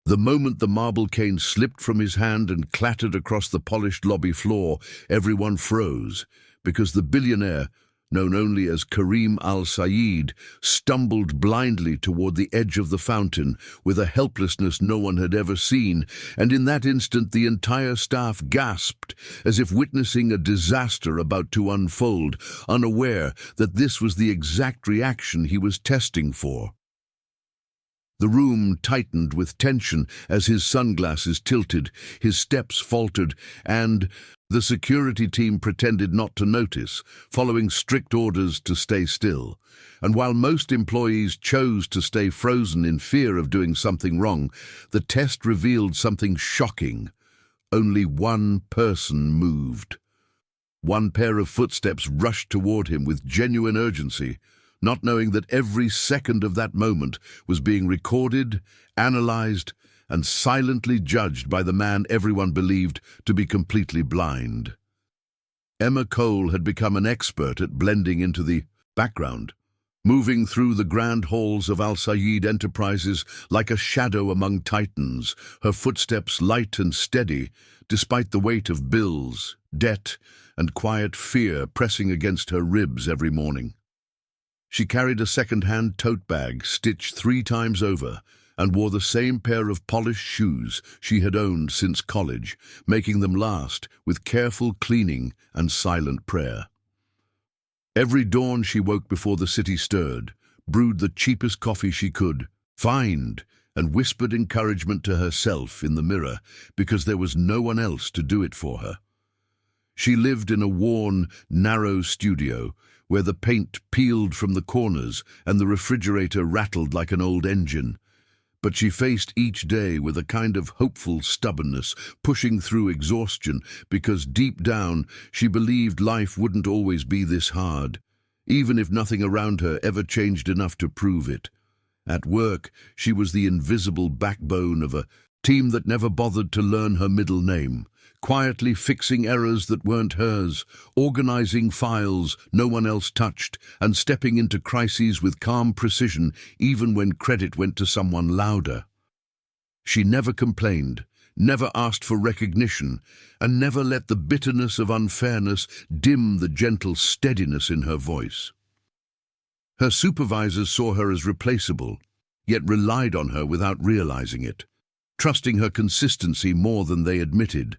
The moment the marble cane slipped from his hand and clattered across the polished lobby floor, everyone froze, because the billionaire, known only as Karim al-Sayed, stumbled blindly toward the edge of the fountain with a helplessness no one had ever seen, and in that instant the entire staff gasped, as if witnessing a disaster about to unfold, unaware that this was the exact reaction he was testing for. The room tightened with tension as his sunglasses tilted, his steps faltered, and the security team pretended not to notice, following strict orders to stay still. And while most employees chose to stay frozen in fear of doing something wrong, the test revealed something shocking. Only one person moved. One pair of footsteps rushed toward him with genuine urgency, not knowing that every second of that moment was being recorded, analyzed, and silently judged by the man everyone believed to be completely blind. Emma Cole had become an expert at blending into the background, moving through the grand halls of Al-Sayed Enterprises like a shadow among titans, her footsteps light and steady, despite the weight of bills, debt, and quiet fear pressing against her ribs every morning. She carried a second-hand tote bag stitched 3 times over and wore the same pair of polished shoes she had owned since college, making them last with careful cleaning and silent prayer. Every dawn she woke before the city stirred, brewed the cheapest coffee she could find, and whispered encouragement to herself in the mirror because there was no one else to do it for her. She lived in a worn, narrow studio where the paint peeled from the corners and the refrigerator rattled like an old engine. But she faced each day with a kind of hopeful stubbornness, pushing through exhaustion, because deep down she believed life wouldn't always be this hard, even if nothing around her ever changed enough to prove it. At work, she was the invisible backbone of a team that never bothered to learn her middle name, quietly fixing errors that weren't hers, organizing files no one else touched, and stepping into crises with calm precision even when credit went to someone louder. She never complained, never asked for recognition, and never let the bitterness of unfairness dim the gentle steadiness in her voice. Her supervisors saw her as replaceable, yet relied on her without realizing it, trusting her consistency more than they admitted.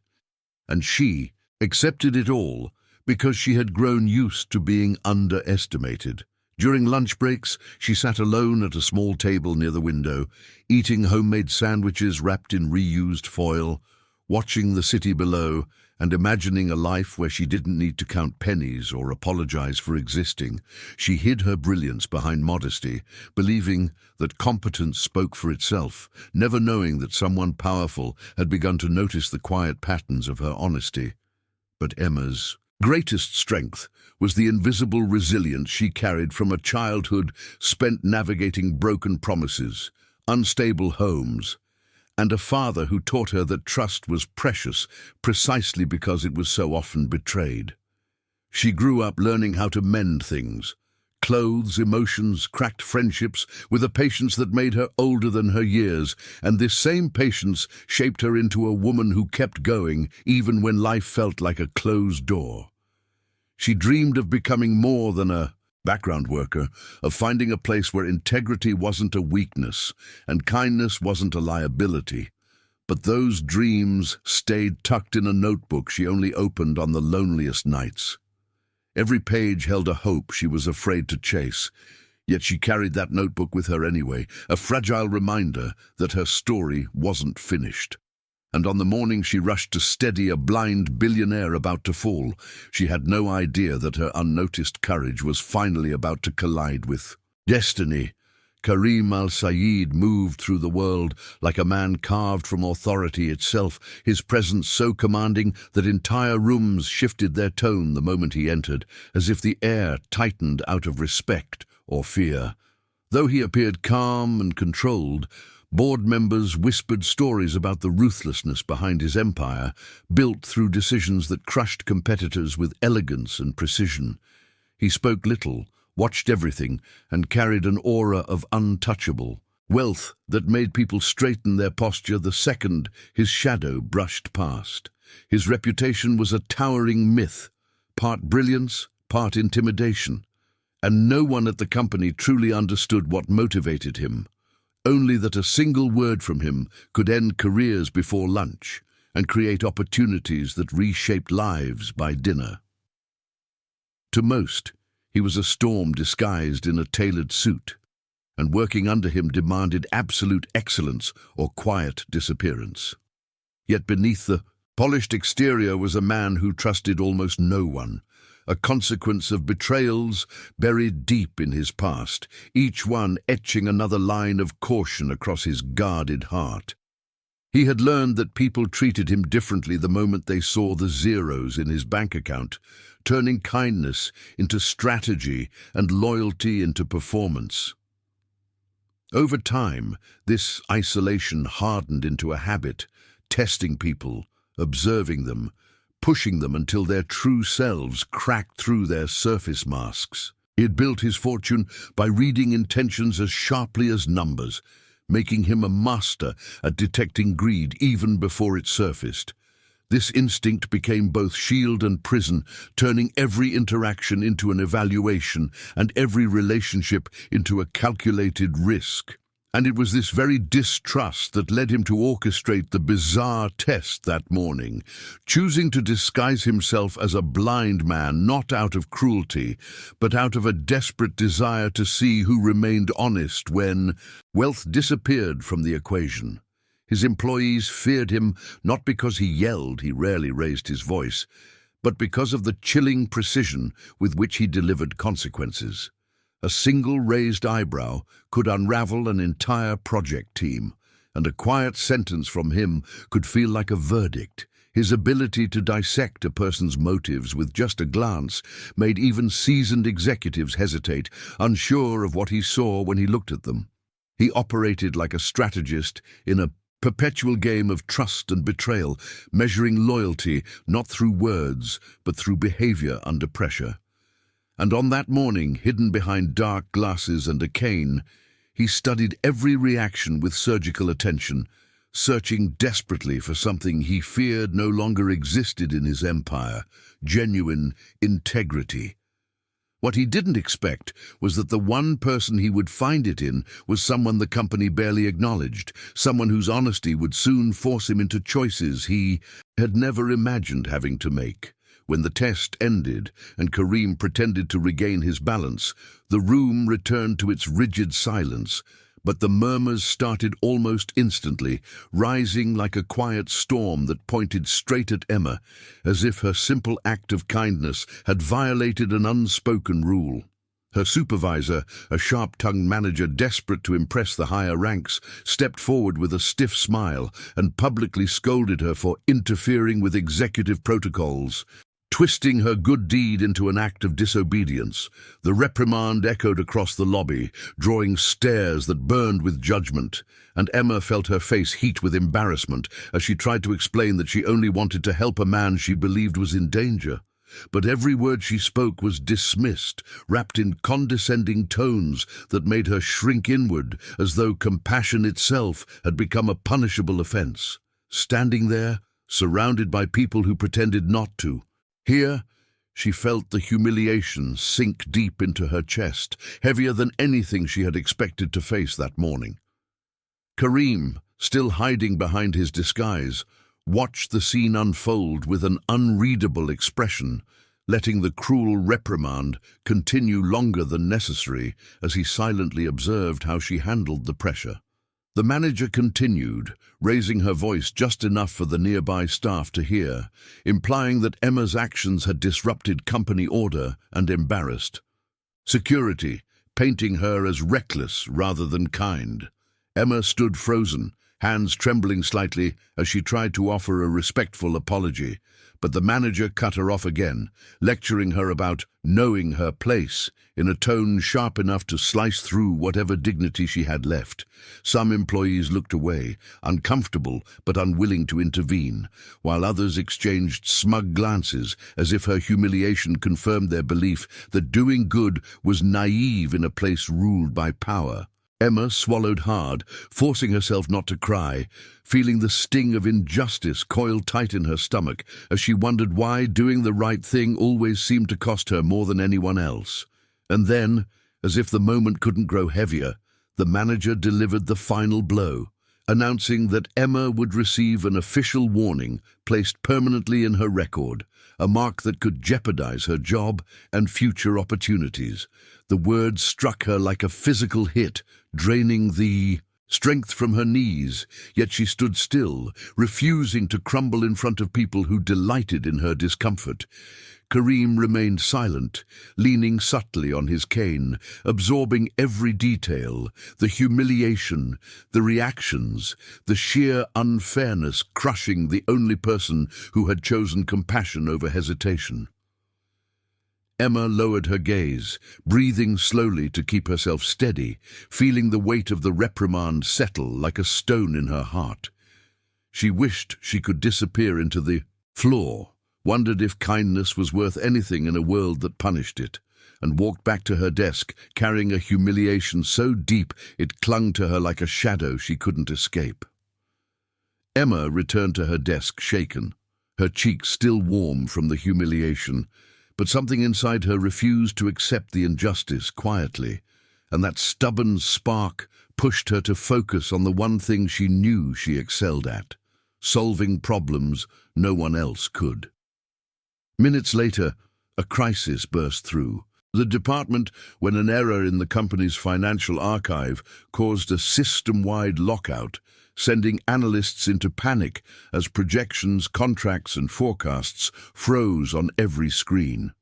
And she accepted it all because she had grown used to being underestimated. During lunch breaks, she sat alone at a small table near the window, eating homemade sandwiches wrapped in reused foil, watching the city below, and imagining a life where she didn't need to count pennies or apologize for existing. She hid her brilliance behind modesty, believing that competence spoke for itself, never knowing that someone powerful had begun to notice the quiet patterns of her honesty. But Emma's greatest strength was the invisible resilience she carried from a childhood spent navigating broken promises, unstable homes, and a father who taught her that trust was precious precisely because it was so often betrayed. She grew up learning how to mend things, clothes, emotions, cracked friendships, with a patience that made her older than her years, and this same patience shaped her into a woman who kept going even when life felt like a closed door. She dreamed of becoming more than a background worker, of finding a place where integrity wasn't a weakness and kindness wasn't a liability. But those dreams stayed tucked in a notebook she only opened on the loneliest nights. Every page held a hope she was afraid to chase, yet she carried that notebook with her anyway, a fragile reminder that her story wasn't finished. And on the morning she rushed to steady a blind billionaire about to fall, she had no idea that her unnoticed courage was finally about to collide with destiny. Karim al-Sayed moved through the world like a man carved from authority itself, his presence so commanding that entire rooms shifted their tone the moment he entered, as if the air tightened out of respect or fear. Though he appeared calm and controlled, board members whispered stories about the ruthlessness behind his empire, built through decisions that crushed competitors with elegance and precision. He spoke little, watched everything, and carried an aura of untouchable, Wealth that made people straighten their posture the second his shadow brushed past. His reputation was a towering myth, part brilliance, part intimidation, and no one at the company truly understood what motivated him, only that a single word from him could end careers before lunch and create opportunities that reshaped lives by dinner. To most, he was a storm disguised in a tailored suit, and working under him demanded absolute excellence or quiet disappearance. Yet beneath the polished exterior was a man who trusted almost no one, a consequence of betrayals buried deep in his past, each one etching another line of caution across his guarded heart. He had learned that people treated him differently the moment they saw the zeros in his bank account, turning kindness into strategy and loyalty into performance. Over time, this isolation hardened into a habit, testing people, observing them, pushing them until their true selves cracked through their surface masks. He had built his fortune by reading intentions as sharply as numbers, making him a master at detecting greed even before it surfaced. This instinct became both shield and prison, turning every interaction into an evaluation and every relationship into a calculated risk. And it was this very distrust that led him to orchestrate the bizarre test that morning, choosing to disguise himself as a blind man, not out of cruelty, but out of a desperate desire to see who remained honest when wealth disappeared from the equation. His employees feared him not because he yelled, he rarely raised his voice, but because of the chilling precision with which he delivered consequences. A single raised eyebrow could unravel an entire project team, and a quiet sentence from him could feel like a verdict. His ability to dissect a person's motives with just a glance made even seasoned executives hesitate, unsure of what he saw when he looked at them. He operated like a strategist in a perpetual game of trust and betrayal, measuring loyalty not through words, but through behavior under pressure. And on that morning, hidden behind dark glasses and a cane, he studied every reaction with surgical attention, searching desperately for something he feared no longer existed in his empire: genuine integrity. What he didn't expect was that the one person he would find it in was someone the company barely acknowledged, someone whose honesty would soon force him into choices he had never imagined having to make. When the test ended and Kareem pretended to regain his balance, the room returned to its rigid silence, but the murmurs started almost instantly, rising like a quiet storm that pointed straight at Emma, as if her simple act of kindness had violated an unspoken rule. Her supervisor, a sharp-tongued manager desperate to impress the higher ranks, stepped forward with a stiff smile and publicly scolded her for interfering with executive protocols. Twisting her good deed into an act of disobedience, the reprimand echoed across the lobby, drawing stares that burned with judgment, and Emma felt her face heat with embarrassment as she tried to explain that she only wanted to help a man she believed was in danger. But every word she spoke was dismissed, wrapped in condescending tones that made her shrink inward, as though compassion itself had become a punishable offense. Standing there, surrounded by people who pretended not to, here, she felt the humiliation sink deep into her chest, heavier than anything she had expected to face that morning. Kareem, still hiding behind his disguise, watched the scene unfold with an unreadable expression, letting the cruel reprimand continue longer than necessary as he silently observed how she handled the pressure. The manager continued, raising her voice just enough for the nearby staff to hear, implying that Emma's actions had disrupted company order and embarrassed security, painting her as reckless rather than kind. Emma stood frozen, hands trembling slightly as she tried to offer a respectful apology, but the manager cut her off again, lecturing her about knowing her place in a tone sharp enough to slice through whatever dignity she had left. Some employees looked away, uncomfortable but unwilling to intervene, while others exchanged smug glances as if her humiliation confirmed their belief that doing good was naive in a place ruled by power. Emma swallowed hard, forcing herself not to cry, feeling the sting of injustice coil tight in her stomach as she wondered why doing the right thing always seemed to cost her more than anyone else. And then, as if the moment couldn't grow heavier, the manager delivered the final blow, announcing that Emma would receive an official warning placed permanently in her record, a mark that could jeopardize her job and future opportunities. The words struck her like a physical hit, draining the strength from her knees, yet she stood still, refusing to crumble in front of people who delighted in her discomfort. Karim remained silent, leaning subtly on his cane, absorbing every detail, the humiliation, the reactions, the sheer unfairness crushing the only person who had chosen compassion over hesitation. Emma lowered her gaze, breathing slowly to keep herself steady, feeling the weight of the reprimand settle like a stone in her heart. She wished she could disappear into the floor, wondered if kindness was worth anything in a world that punished it, and walked back to her desk, carrying a humiliation so deep it clung to her like a shadow she couldn't escape. Emma returned to her desk shaken, her cheeks still warm from the humiliation, but something inside her refused to accept the injustice quietly, and that stubborn spark pushed her to focus on the one thing she knew she excelled at, solving problems no one else could. Minutes later, a crisis burst through the department when an error in the company's financial archive caused a system-wide lockout, sending analysts into panic as projections, contracts and forecasts froze on every screen.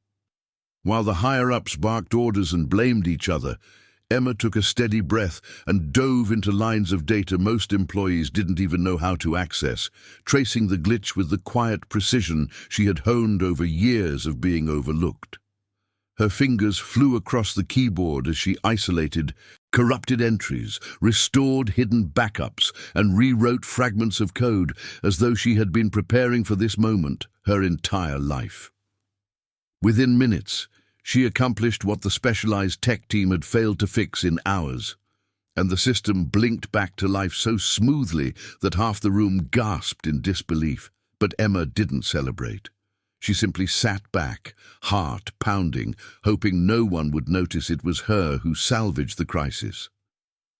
While the higher-ups barked orders and blamed each other, Emma took a steady breath and dove into lines of data most employees didn't even know how to access, tracing the glitch with the quiet precision she had honed over years of being overlooked. Her fingers flew across the keyboard as she isolated corrupted entries, restored hidden backups, and rewrote fragments of code as though she had been preparing for this moment her entire life. Within minutes, she accomplished what the specialized tech team had failed to fix in hours, and the system blinked back to life so smoothly that half the room gasped in disbelief. But Emma didn't celebrate. She simply sat back, heart pounding, hoping no one would notice it was her who salvaged the crisis.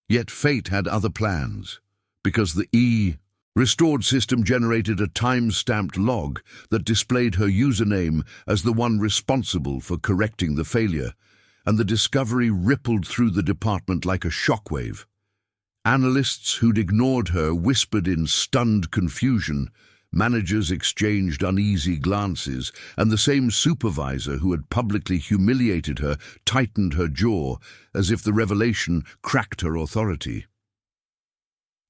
Yet fate had other plans, because the restored system generated a time-stamped log that displayed her username as the one responsible for correcting the failure, and the discovery rippled through the department like a shockwave. Analysts who'd ignored her whispered in stunned confusion, managers exchanged uneasy glances, and the same supervisor who had publicly humiliated her tightened her jaw as if the revelation cracked her authority.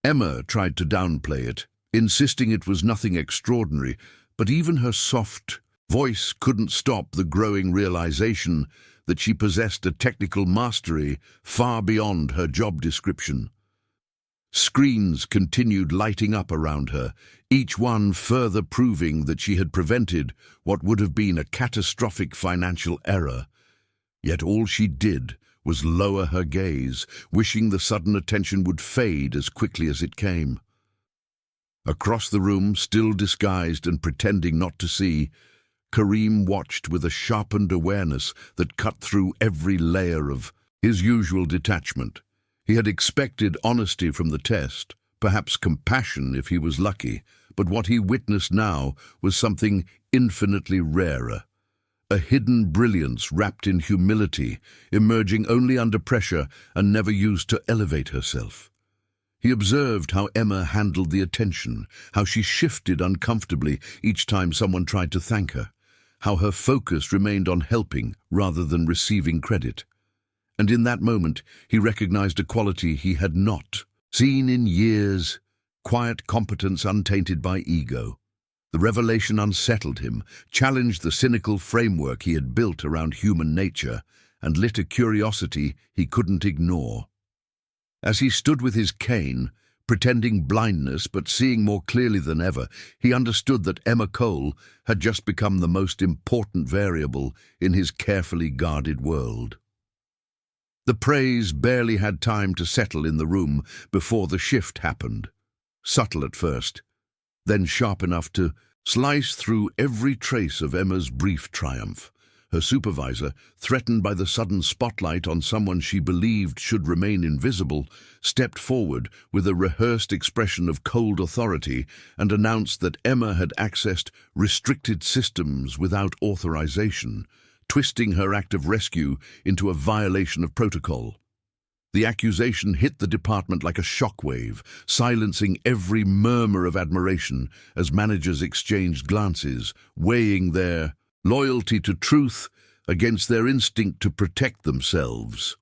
Emma tried to downplay it, insisting it was nothing extraordinary, but even her soft voice couldn't stop the growing realization that she possessed a technical mastery far beyond her job description. Screens continued lighting up around her, each one further proving that she had prevented what would have been a catastrophic financial error. Yet all she did was lower her gaze, wishing the sudden attention would fade as quickly as it came. Across the room, still disguised and pretending not to see, Karim watched with a sharpened awareness that cut through every layer of his usual detachment. He had expected honesty from the test, perhaps compassion if he was lucky, but what he witnessed now was something infinitely rarer. A hidden brilliance wrapped in humility, emerging only under pressure and never used to elevate herself. He observed how Emma handled the attention, how she shifted uncomfortably each time someone tried to thank her, how her focus remained on helping rather than receiving credit. And in that moment, he recognized a quality he had not seen in years, quiet competence untainted by ego. The revelation unsettled him, challenged the cynical framework he had built around human nature, and lit a curiosity he couldn't ignore. As he stood with his cane, pretending blindness but seeing more clearly than ever, he understood that Emma Cole had just become the most important variable in his carefully guarded world. The praise barely had time to settle in the room before the shift happened. Subtle at first, then sharp enough to slice through every trace of Emma's brief triumph. Her supervisor, threatened by the sudden spotlight on someone she believed should remain invisible, stepped forward with a rehearsed expression of cold authority and announced that Emma had accessed restricted systems without authorization, twisting her act of rescue into a violation of protocol. The accusation hit the department like a shockwave, silencing every murmur of admiration as managers exchanged glances, weighing their loyalty to truth against their instinct to protect themselves.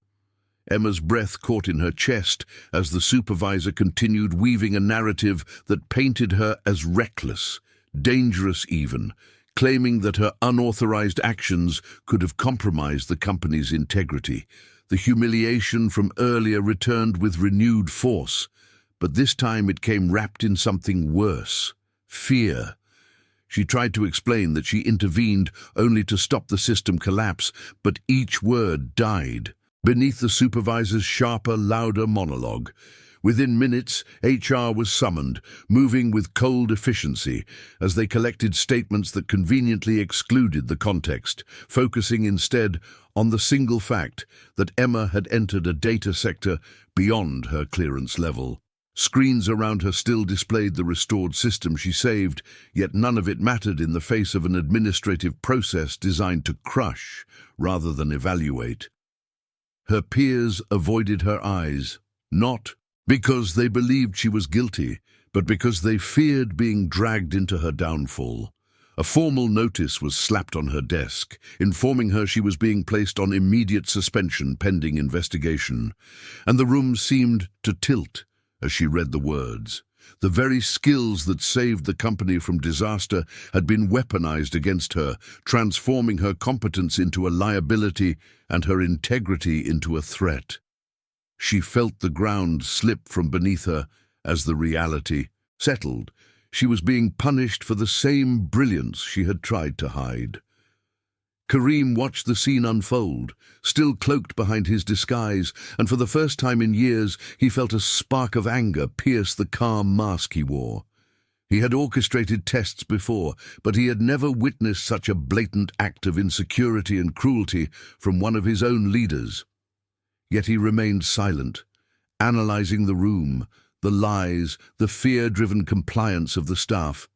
Emma's breath caught in her chest as the supervisor continued weaving a narrative that painted her as reckless, dangerous even, claiming that her unauthorized actions could have compromised the company's integrity. The humiliation from earlier returned with renewed force, but this time it came wrapped in something worse: fear. She tried to explain that she intervened only to stop the system collapse, but each word died beneath the supervisor's sharper, louder monologue. Within minutes, HR was summoned, moving with cold efficiency as they collected statements that conveniently excluded the context, focusing instead on the single fact that Emma had entered a data sector beyond her clearance level. Screens around her still displayed the restored system she saved, yet none of it mattered in the face of an administrative process designed to crush rather than evaluate. Her peers avoided her eyes, not because they believed she was guilty, but because they feared being dragged into her downfall. A formal notice was slapped on her desk, informing her she was being placed on immediate suspension pending investigation, and the room seemed to tilt as she read the words. The very skills that saved the company from disaster had been weaponized against her, transforming her competence into a liability and her integrity into a threat. She felt the ground slip from beneath her as the reality settled. She was being punished for the same brilliance she had tried to hide. Kareem watched the scene unfold, still cloaked behind his disguise, and for the first time in years he felt a spark of anger pierce the calm mask he wore. He had orchestrated tests before, but he had never witnessed such a blatant act of insecurity and cruelty from one of his own leaders. Yet he remained silent, analyzing the room, the lies, the fear-driven compliance of the staff,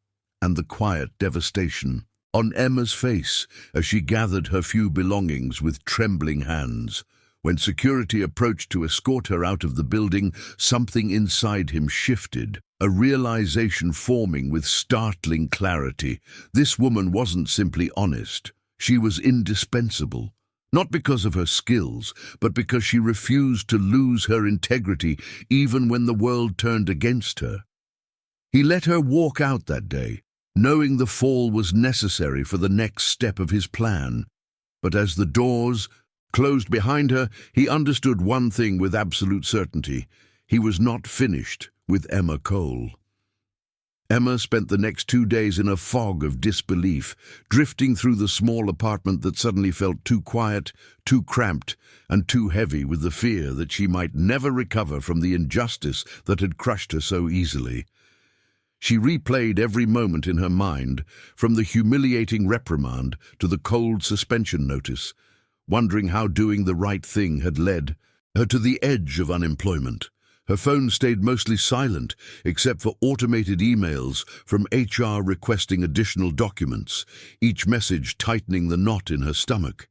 and the quiet devastation on Emma's face as she gathered her few belongings with trembling hands. When security approached to escort her out of the building, something inside him shifted, a realization forming with startling clarity. This woman wasn't simply honest. She was indispensable. Not because of her skills, but because she refused to lose her integrity even when the world turned against her. He let her walk out that day, knowing the fall was necessary for the next step of his plan. But as the doors closed behind her, he understood one thing with absolute certainty: he was not finished with Emma Cole. Emma spent the next 2 days in a fog of disbelief, drifting through the small apartment that suddenly felt too quiet, too cramped, and too heavy with the fear that she might never recover from the injustice that had crushed her so easily. She replayed every moment in her mind, from the humiliating reprimand to the cold suspension notice, wondering how doing the right thing had led her to the edge of unemployment. Her phone stayed mostly silent, except for automated emails from HR requesting additional documents, each message tightening the knot in her stomach.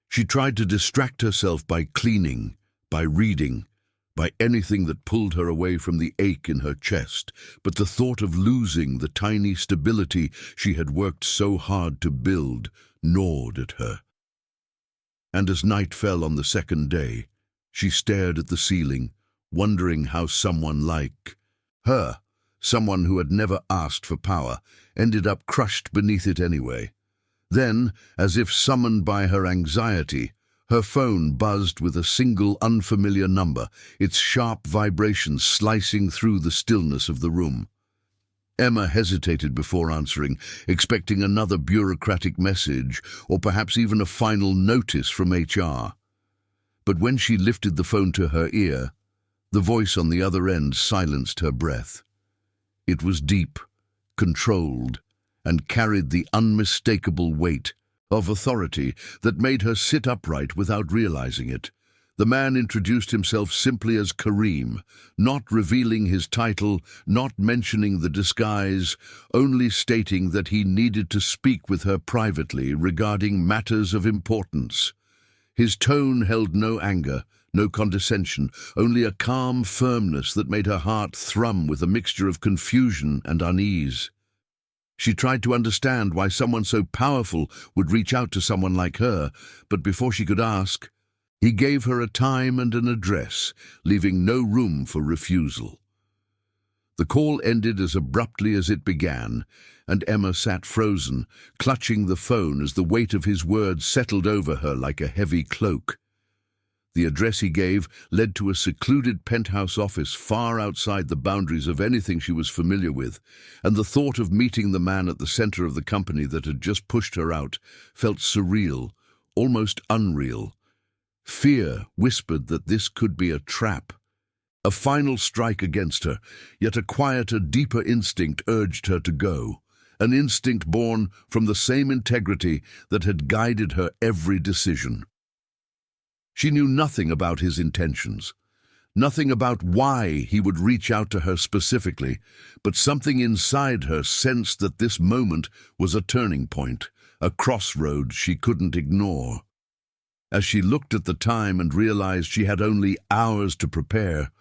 She tried to distract herself by cleaning, by reading, by anything that pulled her away from the ache in her chest, but the thought of losing the tiny stability she had worked so hard to build gnawed at her. And as night fell on the second day, she stared at the ceiling, wondering how someone like her, someone who had never asked for power, ended up crushed beneath it anyway. Then, as if summoned by her anxiety, her phone buzzed with a single unfamiliar number, its sharp vibration slicing through the stillness of the room. Emma hesitated before answering, expecting another bureaucratic message or perhaps even a final notice from HR. But when she lifted the phone to her ear, the voice on the other end silenced her breath. It was deep, controlled, and carried the unmistakable weight of authority that made her sit upright without realizing it. The man introduced himself simply as Kareem, not revealing his title, not mentioning the disguise, only stating that he needed to speak with her privately regarding matters of importance. His tone held no anger, no condescension, only a calm firmness that made her heart thrum with a mixture of confusion and unease. She tried to understand why someone so powerful would reach out to someone like her, but before she could ask, he gave her a time and an address, leaving no room for refusal. The call ended as abruptly as it began, and Emma sat frozen, clutching the phone as the weight of his words settled over her like a heavy cloak. The address he gave led to a secluded penthouse office far outside the boundaries of anything she was familiar with, and the thought of meeting the man at the center of the company that had just pushed her out felt surreal, almost unreal. Fear whispered that this could be a trap, a final strike against her, yet a quieter, deeper instinct urged her to go, an instinct born from the same integrity that had guided her every decision. She knew nothing about his intentions, nothing about why he would reach out to her specifically, but something inside her sensed that this moment was a turning point, a crossroad she couldn't ignore. As she looked at the time and realized she had only hours to prepare,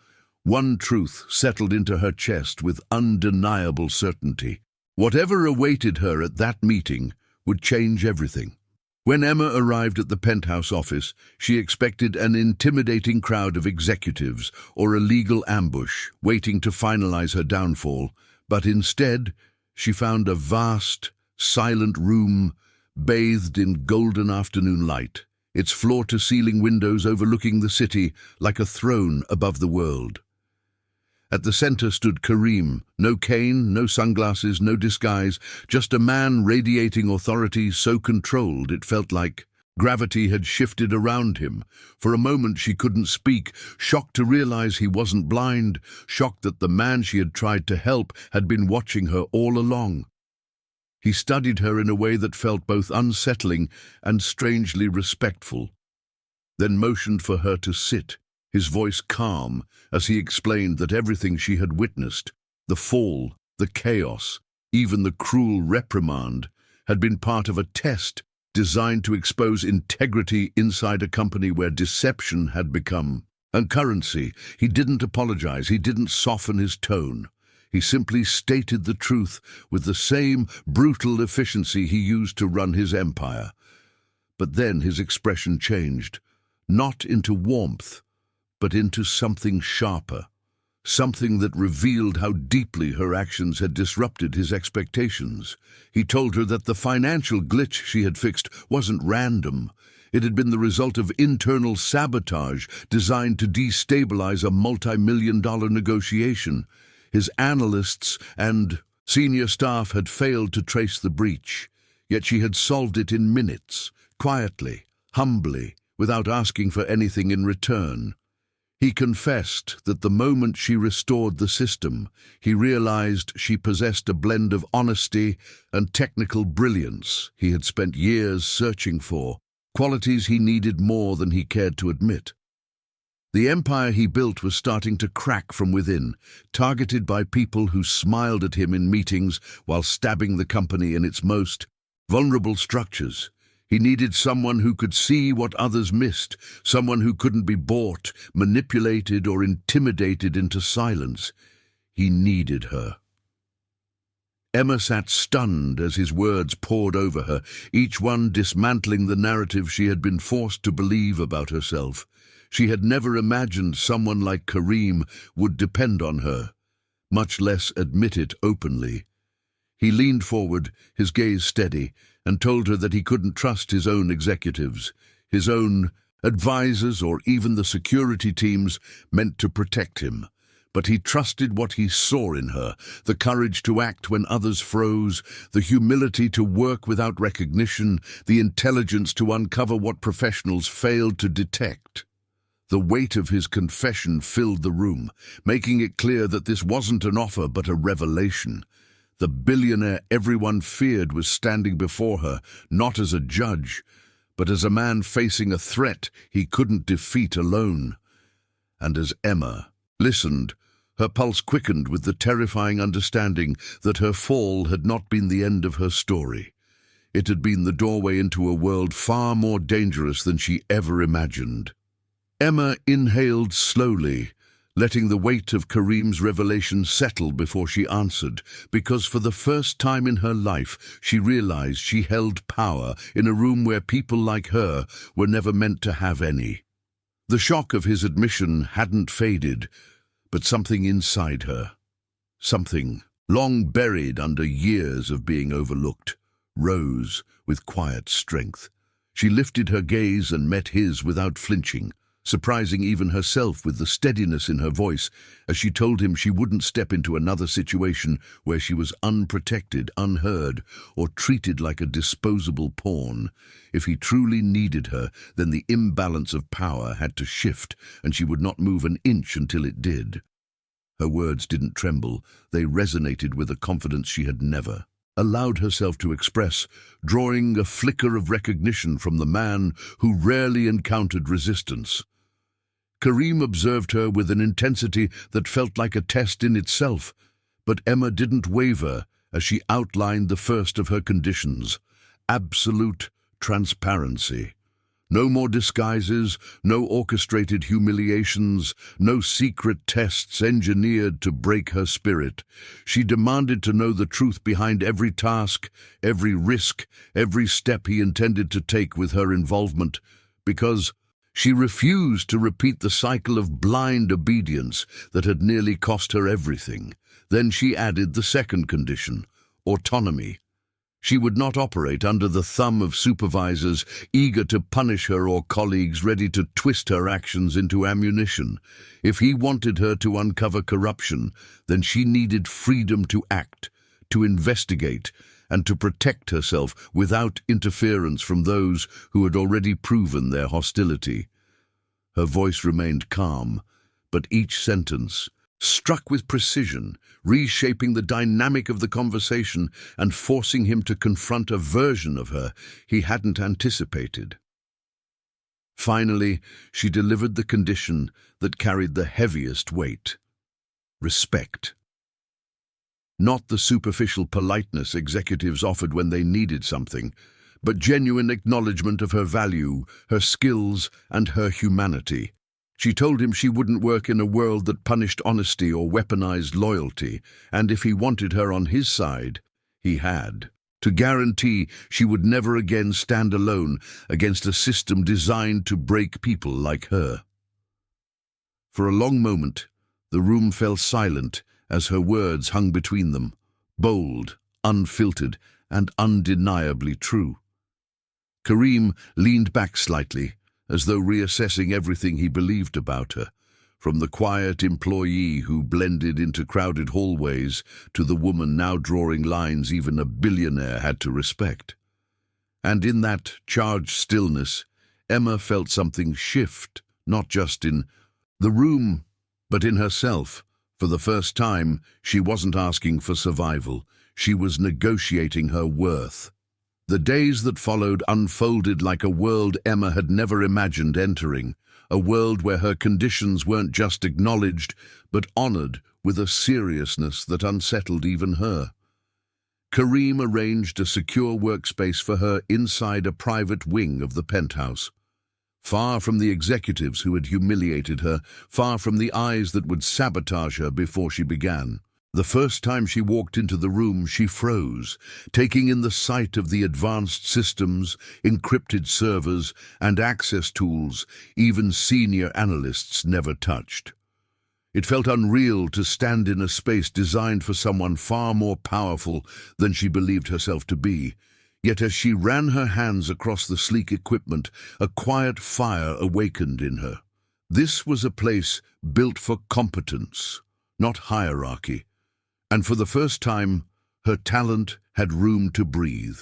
one truth settled into her chest with undeniable certainty. Whatever awaited her at that meeting would change everything. When Emma arrived at the penthouse office, she expected an intimidating crowd of executives or a legal ambush waiting to finalize her downfall, but instead she found a vast, silent room bathed in golden afternoon light, its floor-to-ceiling windows overlooking the city like a throne above the world. At the center stood Kareem, no cane, no sunglasses, no disguise, just a man radiating authority so controlled it felt like gravity had shifted around him. For a moment she couldn't speak, shocked to realize he wasn't blind, shocked that the man she had tried to help had been watching her all along. He studied her in a way that felt both unsettling and strangely respectful, then motioned for her to sit, his voice calm as he explained that everything she had witnessed, the fall, the chaos, even the cruel reprimand, had been part of a test designed to expose integrity inside a company where deception had become a currency. He didn't apologize, he didn't soften his tone. He simply stated the truth with the same brutal efficiency he used to run his empire. But then his expression changed, not into warmth, but into something sharper, something that revealed how deeply her actions had disrupted his expectations. He told her that the financial glitch she had fixed wasn't random. It had been the result of internal sabotage designed to destabilize a multi-million-dollar negotiation. His analysts and senior staff had failed to trace the breach, yet she had solved it in minutes, quietly, humbly, without asking for anything in return. He confessed that the moment she restored the system, he realized she possessed a blend of honesty and technical brilliance he had spent years searching for, qualities he needed more than he cared to admit. The empire he built was starting to crack from within, targeted by people who smiled at him in meetings while stabbing the company in its most vulnerable structures. He needed someone who could see what others missed, someone who couldn't be bought, manipulated, or intimidated into silence. He needed her. Emma sat stunned as his words poured over her, each one dismantling the narrative she had been forced to believe about herself. She had never imagined someone like Kareem would depend on her, much less admit it openly. He leaned forward, his gaze steady, and told her that he couldn't trust his own executives, his own advisors, or even the security teams meant to protect him. But he trusted what he saw in her, the courage to act when others froze, the humility to work without recognition, the intelligence to uncover what professionals failed to detect. The weight of his confession filled the room, making it clear that this wasn't an offer but a revelation. The billionaire everyone feared was standing before her, not as a judge, but as a man facing a threat he couldn't defeat alone. And as Emma listened, her pulse quickened with the terrifying understanding that her fall had not been the end of her story. It had been the doorway into a world far more dangerous than she ever imagined. Emma inhaled slowly, letting the weight of Kareem's revelation settle before she answered, because for the first time in her life she realized she held power in a room where people like her were never meant to have any. The shock of his admission hadn't faded, but something inside her, something long buried under years of being overlooked, rose with quiet strength. She lifted her gaze and met his without flinching, surprising even herself with the steadiness in her voice as she told him she wouldn't step into another situation where she was unprotected, unheard, or treated like a disposable pawn. If he truly needed her, then the imbalance of power had to shift, and she would not move an inch until it did. Her words didn't tremble, they resonated with a confidence she had never allowed herself to express, drawing a flicker of recognition from the man who rarely encountered resistance. Kareem observed her with an intensity that felt like a test in itself, but Emma didn't waver as she outlined the first of her conditions: absolute transparency. No more disguises, no orchestrated humiliations, no secret tests engineered to break her spirit. She demanded to know the truth behind every task, every risk, every step he intended to take with her involvement, because she refused to repeat the cycle of blind obedience that had nearly cost her everything. Then she added the second condition: autonomy. She would not operate under the thumb of supervisors eager to punish her or colleagues ready to twist her actions into ammunition. If he wanted her to uncover corruption, then she needed freedom to act, to investigate, and to protect herself without interference from those who had already proven their hostility. Her voice remained calm, but each sentence struck with precision, reshaping the dynamic of the conversation and forcing him to confront a version of her he hadn't anticipated. Finally, she delivered the condition that carried the heaviest weight: respect. Not the superficial politeness executives offered when they needed something, but genuine acknowledgement of her value, her skills, and her humanity. She told him she wouldn't work in a world that punished honesty or weaponized loyalty, and if he wanted her on his side, he had to guarantee she would never again stand alone against a system designed to break people like her. For a long moment, the room fell silent as her words hung between them, bold, unfiltered, and undeniably true. Kareem leaned back slightly, as though reassessing everything he believed about her, from the quiet employee who blended into crowded hallways to the woman now drawing lines even a billionaire had to respect. And in that charged stillness, Emma felt something shift, not just in the room, but in herself. For the first time, she wasn't asking for survival, she was negotiating her worth. The days that followed unfolded like a world Emma had never imagined entering, a world where her conditions weren't just acknowledged, but honored with a seriousness that unsettled even her. Kareem arranged a secure workspace for her inside a private wing of the penthouse. Far from the executives who had humiliated her, far from the eyes that would sabotage her before she began. The first time she walked into the room, she froze, taking in the sight of the advanced systems, encrypted servers, and access tools even senior analysts never touched. It felt unreal to stand in a space designed for someone far more powerful than she believed herself to be. Yet as she ran her hands across the sleek equipment, a quiet fire awakened in her. This was a place built for competence, not hierarchy. And for the first time, her talent had room to breathe.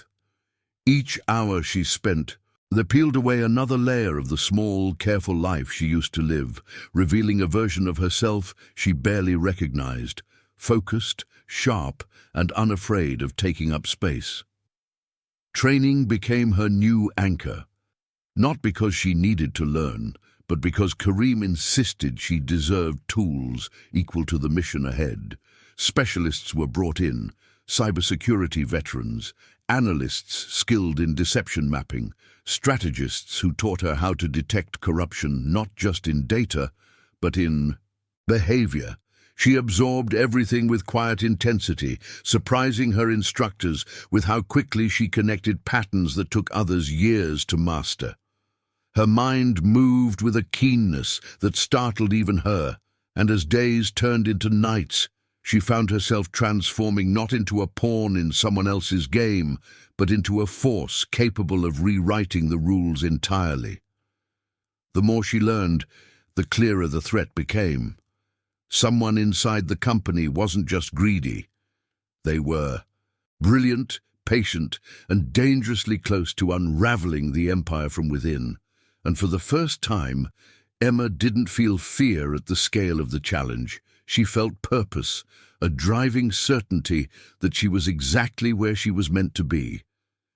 Each hour she spent They peeled away another layer of the small, careful life she used to live, revealing a version of herself she barely recognized, focused, sharp, and unafraid of taking up space. Training became her new anchor, not because she needed to learn, but because Karim insisted she deserved tools equal to the mission ahead. Specialists were brought in, cybersecurity veterans, analysts skilled in deception mapping, strategists who taught her how to detect corruption not just in data, but in behavior. She absorbed everything with quiet intensity, surprising her instructors with how quickly she connected patterns that took others years to master. Her mind moved with a keenness that startled even her, and as days turned into nights, she found herself transforming not into a pawn in someone else's game, but into a force capable of rewriting the rules entirely. The more she learned, the clearer the threat became. Someone inside the company wasn't just greedy. They were brilliant, patient, and dangerously close to unraveling the empire from within. And for the first time, Emma didn't feel fear at the scale of the challenge. She felt purpose, a driving certainty that she was exactly where she was meant to be.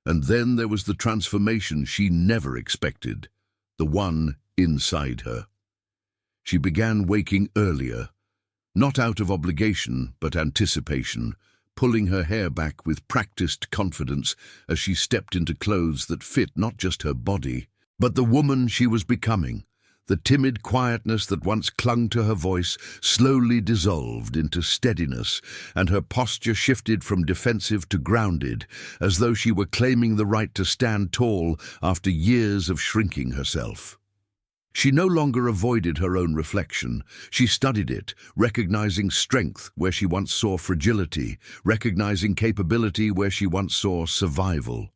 And then there was the transformation she never expected, the one inside her. She began waking earlier, not out of obligation, but anticipation, pulling her hair back with practiced confidence as she stepped into clothes that fit not just her body, but the woman she was becoming. The timid quietness that once clung to her voice slowly dissolved into steadiness, and her posture shifted from defensive to grounded, as though she were claiming the right to stand tall after years of shrinking herself. She no longer avoided her own reflection. She studied it, recognizing strength where she once saw fragility, recognizing capability where she once saw survival.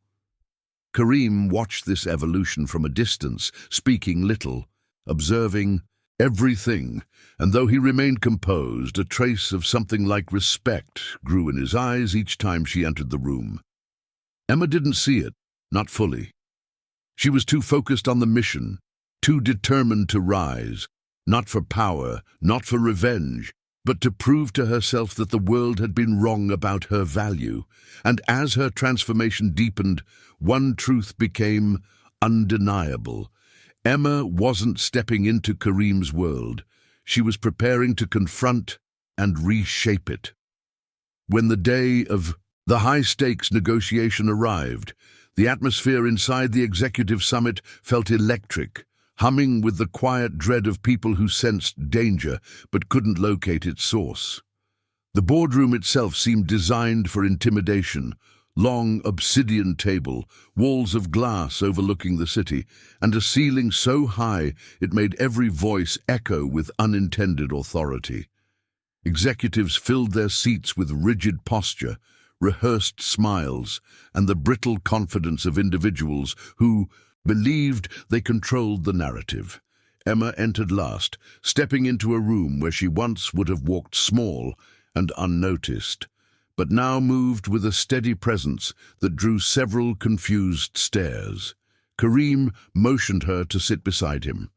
Karim watched this evolution from a distance, speaking little, observing everything, and though he remained composed, a trace of something like respect grew in his eyes each time she entered the room. Emma didn't see it, not fully. She was too focused on the mission, too determined to rise, not for power, not for revenge, but to prove to herself that the world had been wrong about her value. And as her transformation deepened, one truth became undeniable. Emma wasn't stepping into Karim's world. She was preparing to confront and reshape it. When the day of the high-stakes negotiation arrived, the atmosphere inside the executive summit felt electric, humming with the quiet dread of people who sensed danger but couldn't locate its source. The boardroom itself seemed designed for intimidation. Long obsidian table, walls of glass overlooking the city, and a ceiling so high it made every voice echo with unintended authority. Executives filled their seats with rigid posture, rehearsed smiles, and the brittle confidence of individuals who believed they controlled the narrative. Emma entered last, stepping into a room where she once would have walked small and unnoticed, but now moved with a steady presence that drew several confused stares. Karim motioned her to sit beside him,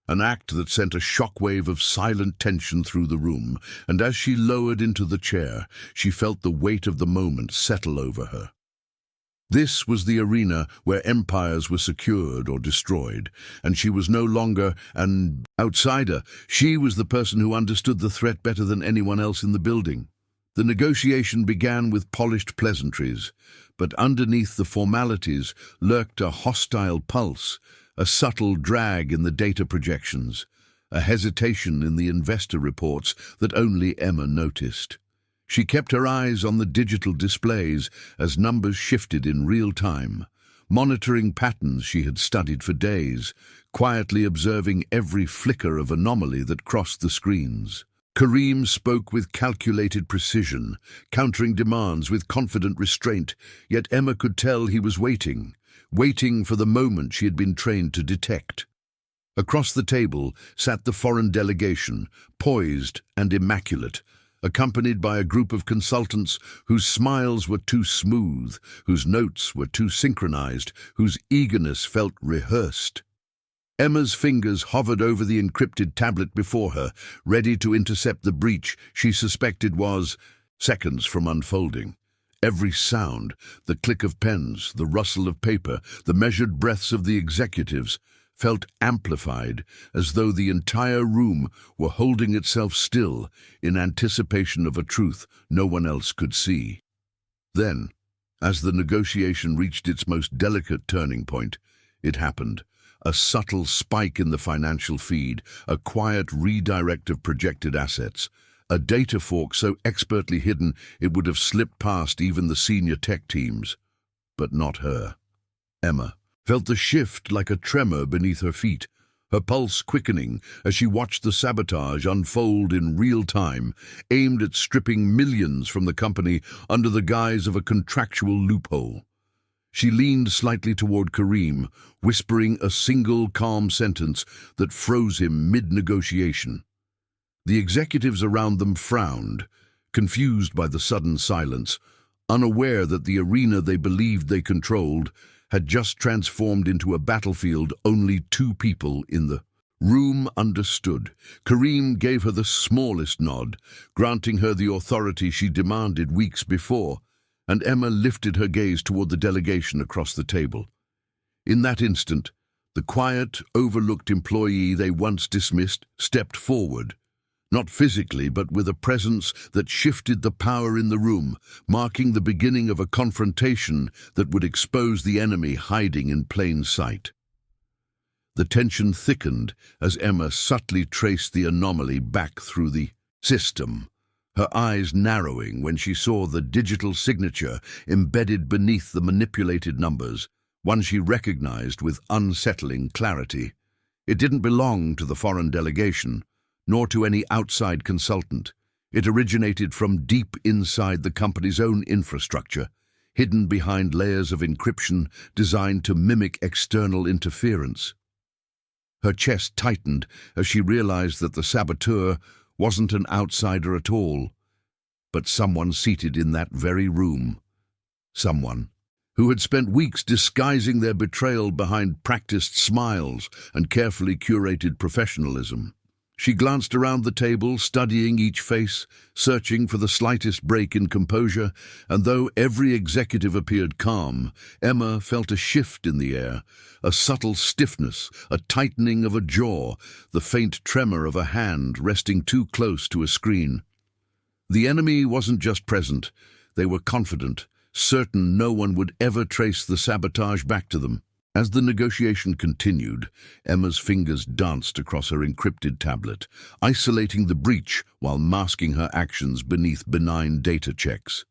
an act that sent a shockwave of silent tension through the room, and as she lowered into the chair, she felt the weight of the moment settle over her. This was the arena where empires were secured or destroyed, and she was no longer an outsider. She was the person who understood the threat better than anyone else in the building. The negotiation began with polished pleasantries, but underneath the formalities lurked a hostile pulse, a subtle drag in the data projections, a hesitation in the investor reports that only Emma noticed. She kept her eyes on the digital displays as numbers shifted in real time, monitoring patterns she had studied for days, quietly observing every flicker of anomaly that crossed the screens. Karim spoke with calculated precision, countering demands with confident restraint, yet Emma could tell he was waiting for the moment she had been trained to detect. Across the table sat the foreign delegation, poised and immaculate, accompanied by a group of consultants whose smiles were too smooth, whose notes were too synchronized, whose eagerness felt rehearsed. Emma's fingers hovered over the encrypted tablet before her, ready to intercept the breach she suspected was seconds from unfolding. Every sound, the click of pens, the rustle of paper, the measured breaths of the executives, felt amplified, as though the entire room were holding itself still in anticipation of a truth no one else could see. Then, as the negotiation reached its most delicate turning point, it happened. A subtle spike in the financial feed, a quiet redirect of projected assets, a data fork so expertly hidden it would have slipped past even the senior tech teams. But not her. Emma felt the shift like a tremor beneath her feet, her pulse quickening as she watched the sabotage unfold in real time, aimed at stripping millions from the company under the guise of a contractual loophole. She leaned slightly toward Karim, whispering a single calm sentence that froze him mid-negotiation. The executives around them frowned, confused by the sudden silence, unaware that the arena they believed they controlled had just transformed into a battlefield only two people in the room understood. Karim gave her the smallest nod, granting her the authority she demanded weeks before, and Emma lifted her gaze toward the delegation across the table. In that instant, the quiet, overlooked employee they once dismissed stepped forward, not physically but with a presence that shifted the power in the room, marking the beginning of a confrontation that would expose the enemy hiding in plain sight. The tension thickened as Emma subtly traced the anomaly back through the system, her eyes narrowing when she saw the digital signature embedded beneath the manipulated numbers, one she recognized with unsettling clarity. It didn't belong to the foreign delegation, nor to any outside consultant. It originated from deep inside the company's own infrastructure, hidden behind layers of encryption designed to mimic external interference. Her chest tightened as she realized that the saboteur wasn't an outsider at all, but someone seated in that very room. Someone who had spent weeks disguising their betrayal behind practiced smiles and carefully curated professionalism. She glanced around the table, studying each face, searching for the slightest break in composure, and though every executive appeared calm, Emma felt a shift in the air, a subtle stiffness, a tightening of a jaw, the faint tremor of a hand resting too close to a screen. The enemy wasn't just present, they were confident, certain no one would ever trace the sabotage back to them. As the negotiation continued, Emma's fingers danced across her encrypted tablet, isolating the breach while masking her actions beneath benign data checks.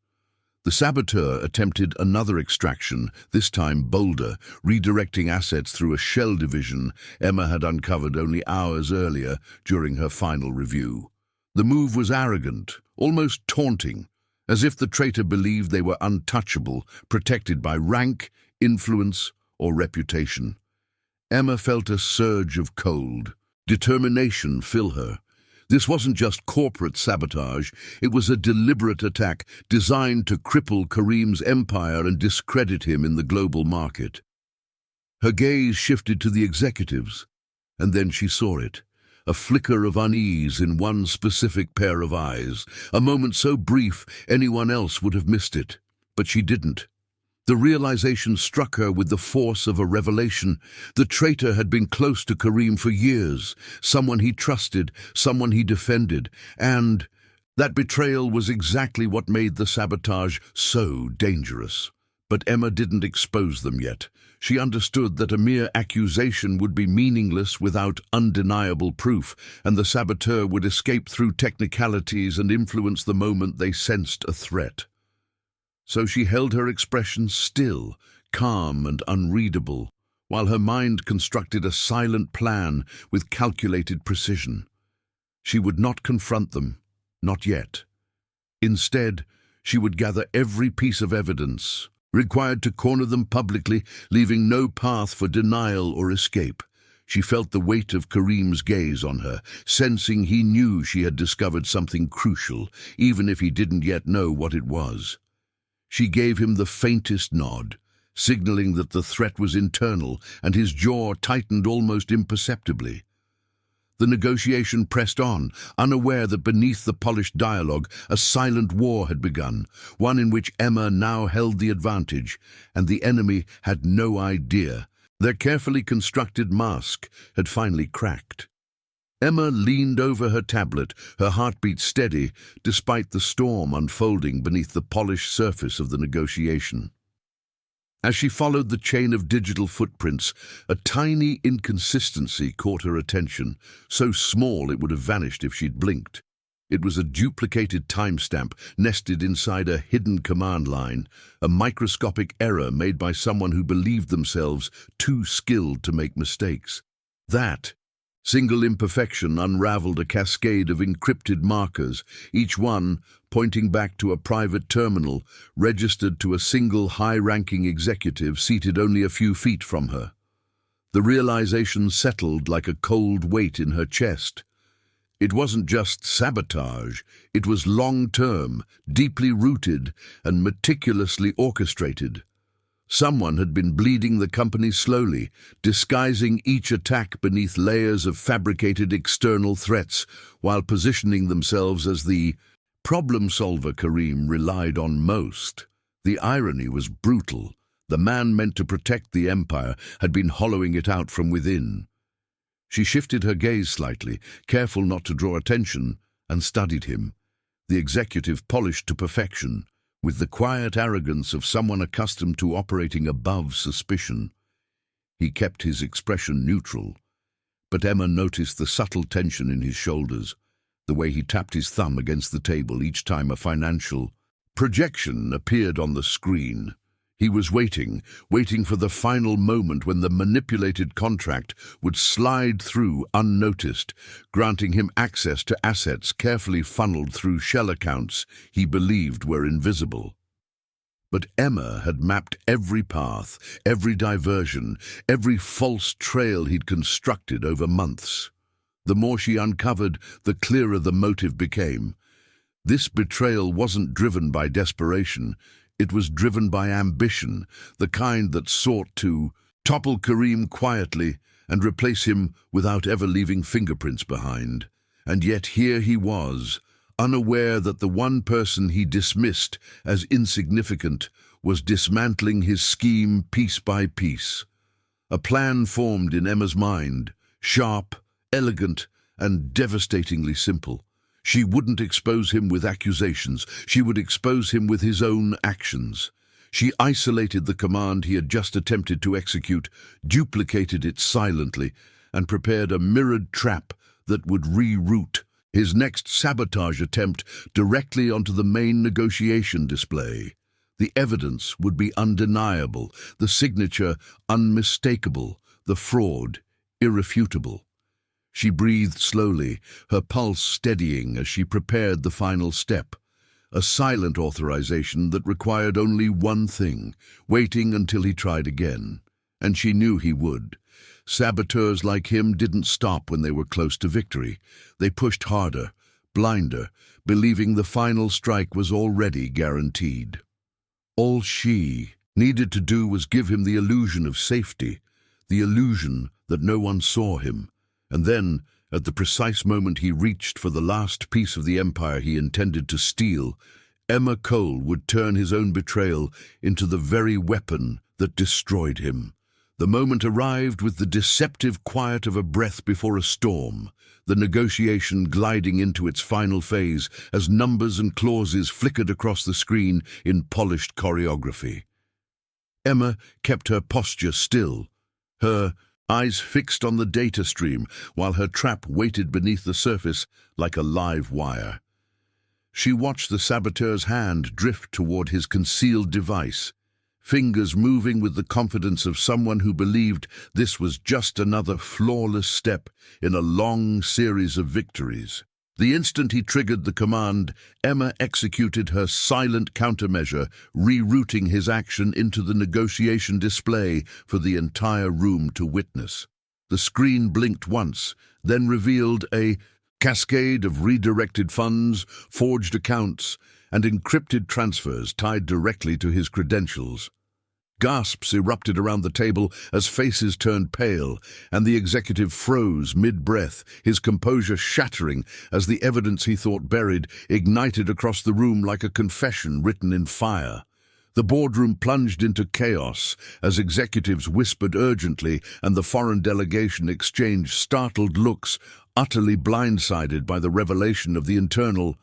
The saboteur attempted another extraction, this time bolder, redirecting assets through a shell division Emma had uncovered only hours earlier during her final review. The move was arrogant, almost taunting, as if the traitor believed they were untouchable, protected by rank, influence, or reputation. Emma felt a surge of cold, determination fill her. This wasn't just corporate sabotage, it was a deliberate attack designed to cripple Karim's empire and discredit him in the global market. Her gaze shifted to the executives, and then she saw it. A flicker of unease in one specific pair of eyes, a moment so brief anyone else would have missed it, but she didn't. The realization struck her with the force of a revelation. The traitor had been close to Karim for years, someone he trusted, someone he defended, and that betrayal was exactly what made the sabotage so dangerous. But Emma didn't expose them yet. She understood that a mere accusation would be meaningless without undeniable proof, and the saboteur would escape through technicalities and influence the moment they sensed a threat. So she held her expression still, calm and unreadable, while her mind constructed a silent plan with calculated precision. She would not confront them, not yet. Instead, she would gather every piece of evidence required to corner them publicly, leaving no path for denial or escape. She felt the weight of Kareem's gaze on her, sensing he knew she had discovered something crucial, even if he didn't yet know what it was. She gave him the faintest nod, signaling that the threat was internal, and his jaw tightened almost imperceptibly. The negotiation pressed on, unaware that beneath the polished dialogue a silent war had begun, one in which Emma now held the advantage, and the enemy had no idea. Their carefully constructed mask had finally cracked. Emma leaned over her tablet, her heartbeat steady, despite the storm unfolding beneath the polished surface of the negotiation. As she followed the chain of digital footprints, a tiny inconsistency caught her attention, so small it would have vanished if she'd blinked. It was a duplicated timestamp nested inside a hidden command line, a microscopic error made by someone who believed themselves too skilled to make mistakes. That single imperfection unraveled a cascade of encrypted markers, each one pointing back to a private terminal registered to a single high-ranking executive seated only a few feet from her. The realization settled like a cold weight in her chest. It wasn't just sabotage, it was long-term, deeply rooted, and meticulously orchestrated. Someone had been bleeding the company slowly, disguising each attack beneath layers of fabricated external threats, while positioning themselves as the problem solver Kareem relied on most. The irony was brutal. The man meant to protect the empire had been hollowing it out from within. She shifted her gaze slightly, careful not to draw attention, and studied him. The executive polished to perfection, with the quiet arrogance of someone accustomed to operating above suspicion. He kept his expression neutral, but Emma noticed the subtle tension in his shoulders, the way he tapped his thumb against the table each time a financial projection appeared on the screen. He was waiting for the final moment when the manipulated contract would slide through unnoticed, granting him access to assets carefully funneled through shell accounts he believed were invisible. But Emma had mapped every path, every diversion, every false trail he'd constructed over months. The more she uncovered, the clearer the motive became. This betrayal wasn't driven by desperation. It was driven by ambition, the kind that sought to topple Kareem quietly and replace him without ever leaving fingerprints behind. And yet here he was, unaware that the one person he dismissed as insignificant was dismantling his scheme piece by piece. A plan formed in Emma's mind, sharp, elegant, and devastatingly simple. She wouldn't expose him with accusations, she would expose him with his own actions. She isolated the command he had just attempted to execute, duplicated it silently, and prepared a mirrored trap that would reroute his next sabotage attempt directly onto the main negotiation display. The evidence would be undeniable, the signature unmistakable, the fraud irrefutable. She breathed slowly, her pulse steadying as she prepared the final step, a silent authorization that required only one thing, waiting until he tried again. And she knew he would. Saboteurs like him didn't stop when they were close to victory. They pushed harder, blinder, believing the final strike was already guaranteed. All she needed to do was give him the illusion of safety, the illusion that no one saw him. And then, at the precise moment he reached for the last piece of the empire he intended to steal, Emma Cole would turn his own betrayal into the very weapon that destroyed him. The moment arrived with the deceptive quiet of a breath before a storm, the negotiation gliding into its final phase as numbers and clauses flickered across the screen in polished choreography. Emma kept her posture still, her eyes fixed on the data stream, while her trap waited beneath the surface like a live wire. She watched the saboteur's hand drift toward his concealed device, fingers moving with the confidence of someone who believed this was just another flawless step in a long series of victories. The instant he triggered the command, Emma executed her silent countermeasure, rerouting his action into the negotiation display for the entire room to witness. The screen blinked once, then revealed a cascade of redirected funds, forged accounts, and encrypted transfers tied directly to his credentials. Gasps erupted around the table as faces turned pale, and the executive froze mid-breath, his composure shattering as the evidence he thought buried ignited across the room like a confession written in fire. The boardroom plunged into chaos as executives whispered urgently and the foreign delegation exchanged startled looks, utterly blindsided by the revelation of the internal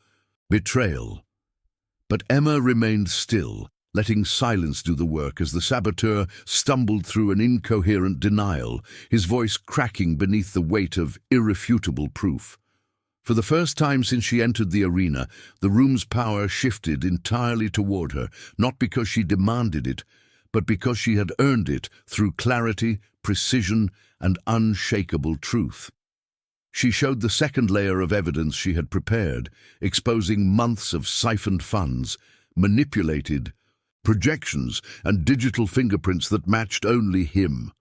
betrayal. But Emma remained still, letting silence do the work as the saboteur stumbled through an incoherent denial, his voice cracking beneath the weight of irrefutable proof. For the first time since she entered the arena, the room's power shifted entirely toward her, not because she demanded it, but because she had earned it through clarity, precision, and unshakable truth. She showed the second layer of evidence she had prepared, exposing months of siphoned funds, manipulated projections, and digital fingerprints that matched only him.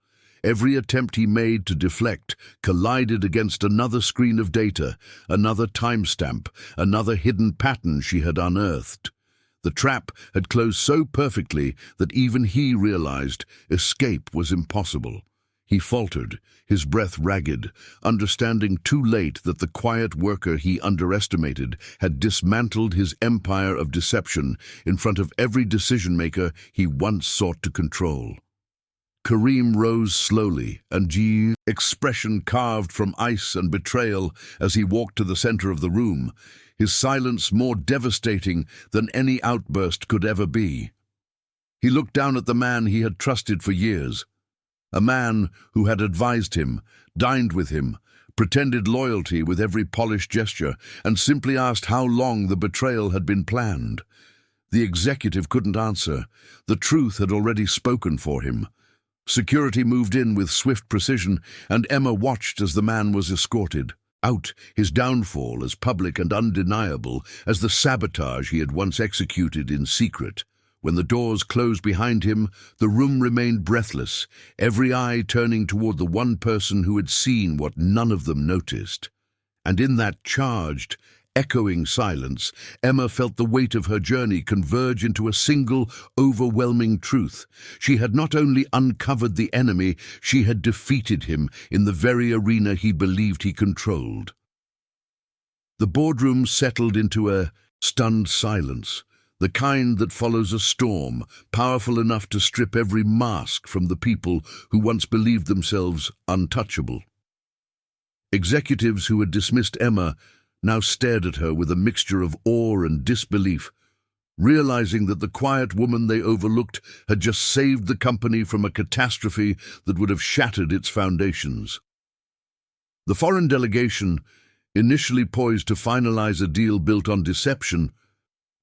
Every attempt he made to deflect collided against another screen of data, another timestamp, another hidden pattern she had unearthed. The trap had closed so perfectly that even he realized escape was impossible. He faltered, his breath ragged, understanding too late that the quiet worker he underestimated had dismantled his empire of deception in front of every decision-maker he once sought to control. Kareem rose slowly, and G's expression carved from ice and betrayal as he walked to the center of the room, his silence more devastating than any outburst could ever be. He looked down at the man he had trusted for years, a man who had advised him, dined with him, pretended loyalty with every polished gesture, and simply asked how long the betrayal had been planned. The executive couldn't answer. The truth had already spoken for him. Security moved in with swift precision, and Emma watched as the man was escorted out, his downfall as public and undeniable as the sabotage he had once executed in secret. When the doors closed behind him, the room remained breathless, every eye turning toward the one person who had seen what none of them noticed. And in that charged, echoing silence, Emma felt the weight of her journey converge into a single, overwhelming truth. She had not only uncovered the enemy, she had defeated him in the very arena he believed he controlled. The boardroom settled into a stunned silence, the kind that follows a storm, powerful enough to strip every mask from the people who once believed themselves untouchable. Executives who had dismissed Emma now stared at her with a mixture of awe and disbelief, realizing that the quiet woman they overlooked had just saved the company from a catastrophe that would have shattered its foundations. The foreign delegation, initially poised to finalize a deal built on deception,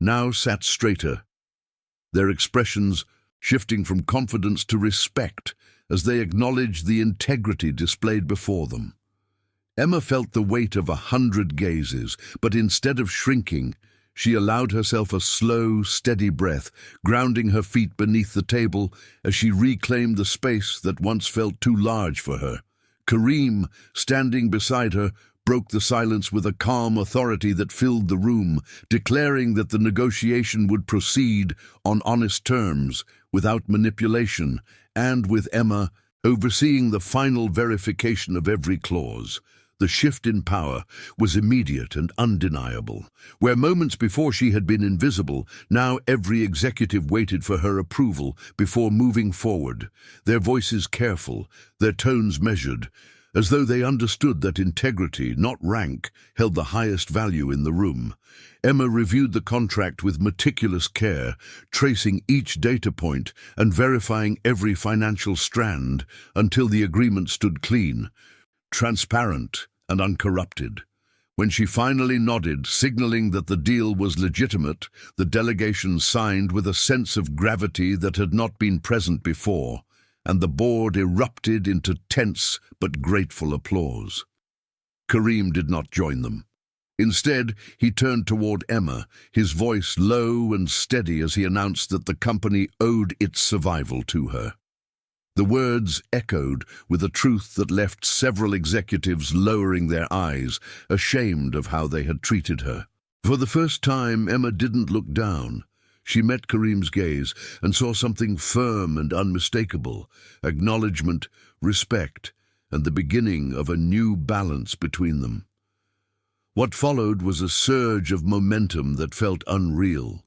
now sat straighter, their expressions shifting from confidence to respect as they acknowledged the integrity displayed before them. Emma felt the weight of 100 gazes, but instead of shrinking, she allowed herself a slow, steady breath, grounding her feet beneath the table as she reclaimed the space that once felt too large for her. Kareem, standing beside her, broke the silence with a calm authority that filled the room, declaring that the negotiation would proceed on honest terms, without manipulation, and with Emma overseeing the final verification of every clause. The shift in power was immediate and undeniable. Where moments before she had been invisible, now every executive waited for her approval before moving forward, their voices careful, their tones measured, as though they understood that integrity, not rank, held the highest value in the room. Emma reviewed the contract with meticulous care, tracing each data point and verifying every financial strand until the agreement stood clean, transparent and uncorrupted. When she finally nodded, signaling that the deal was legitimate, the delegation signed with a sense of gravity that had not been present before, and the board erupted into tense but grateful applause. Kareem did not join them. Instead, he turned toward Emma, his voice low and steady as he announced that the company owed its survival to her. The words echoed with a truth that left several executives lowering their eyes, ashamed of how they had treated her. For the first time, Emma didn't look down. She met Karim's gaze and saw something firm and unmistakable: acknowledgement, respect, and the beginning of a new balance between them. What followed was a surge of momentum that felt unreal.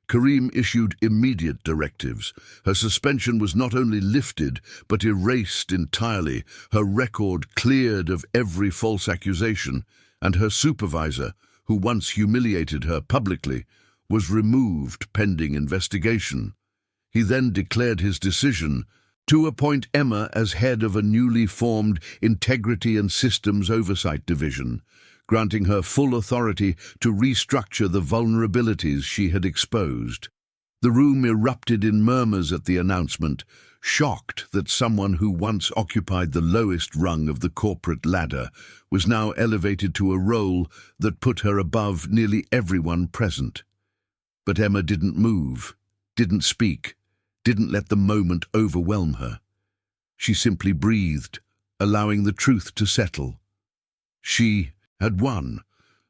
Karim issued immediate directives. Her suspension was not only lifted, but erased entirely, her record cleared of every false accusation, and her supervisor, who once humiliated her publicly, was removed pending investigation. He then declared his decision to appoint Emma as head of a newly formed Integrity and Systems Oversight Division, granting her full authority to restructure the vulnerabilities she had exposed. The room erupted in murmurs at the announcement, shocked that someone who once occupied the lowest rung of the corporate ladder was now elevated to a role that put her above nearly everyone present. But Emma didn't move, didn't speak, didn't let the moment overwhelm her. She simply breathed, allowing the truth to settle. She had won,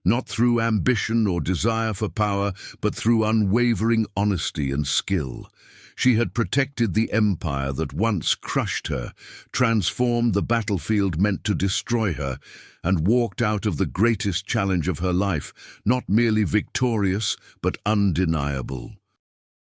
not through ambition or desire for power, but through unwavering honesty and skill. She had protected the empire that once crushed her, transformed the battlefield meant to destroy her, and walked out of the greatest challenge of her life, not merely victorious, but undeniable.